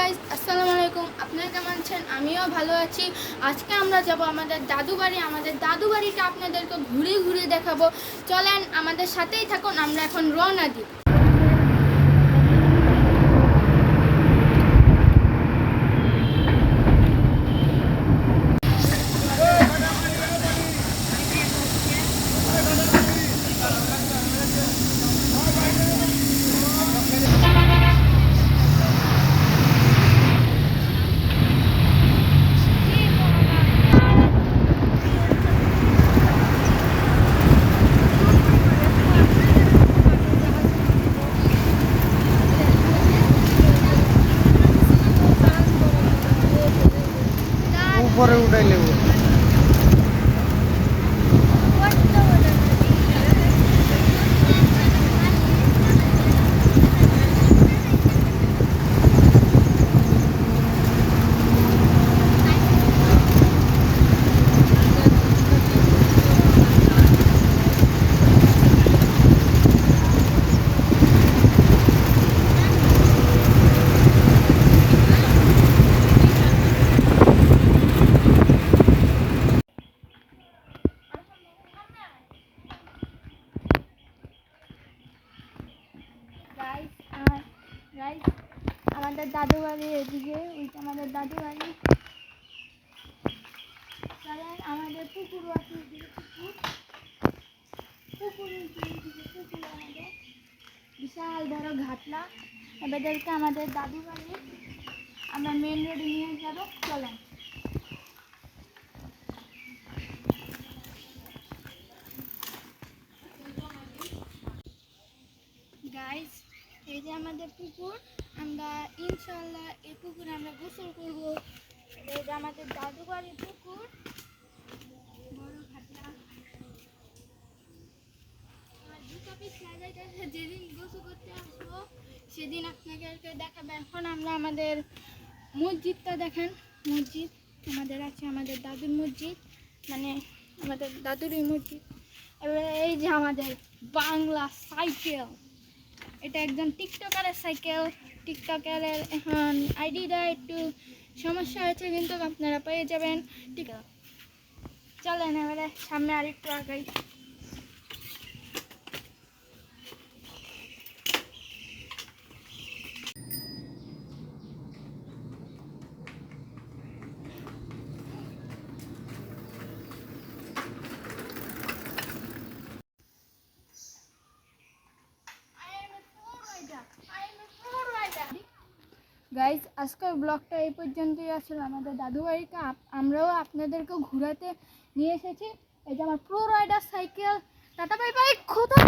Guys, আসসালামু আলাইকুম। আপনারা কেমন আছেন? আমিও ভালো আছি। আজকে আমরা যাব আমাদের দাদু বাড়ি। আমাদের দাদু বাড়িটা আপনাদেরকে ঘুরে ঘুরে দেখাবো। চলেন আমাদের সাথেই থাকুন, আমরা এখন রওনা দিই। উপরে উঠাই নেব। গাইস, আমাদের দাদু বাড়ি এদিকে, ওইটা আমাদের দাদু বাড়ি। চলেন, আমাদের পুকুর আছে, পুকুর আমাদের বিশাল বড় ঘাটলা। এবারকে আমাদের দাদু বাড়ি আমরা মেন রোডে নিয়ে যাব। চলেন। গাইস, এই যে আমাদের পুকুর, আমরা ইনশাআল্লাহ এই পুকুরে আমরা গোসল করবো। এই যে আমাদের দাদু বাড়ির পুকুর, বড় ঘাটলা। আমার দুটো পিস লাগাইতেছে, যেদিন গোসল করতে আসবো সেদিন আপনাদেরকে দেখাবো। এখন আমরা আমাদের মসজিদটা দেখেন। মসজিদ আমাদের আছে, আমাদের দাদুর মসজিদ, মানে আমাদের দাদুরই মসজিদ। এবারে এই যে আমাদের বাংলা সাইকেল, এটা একজন টিকটকারের সাইকেল। টিকটকারের এখন আইডিটা একটু সমস্যা হয়েছে, কিন্তু আপনারা পেয়ে যাবেন। ঠিক আছে, চলেন এবারে সামনে আর একটু আগাই। গাইজ, আজকের ব্লগটা এই পর্যন্তই আসলে। আমাদের দাদু বাড়িতে আমরাও আপনাদেরকে ঘোরাতে নিয়ে এসেছি। এই যে আমার pro rider cycle. Tata bye bye, খোদা।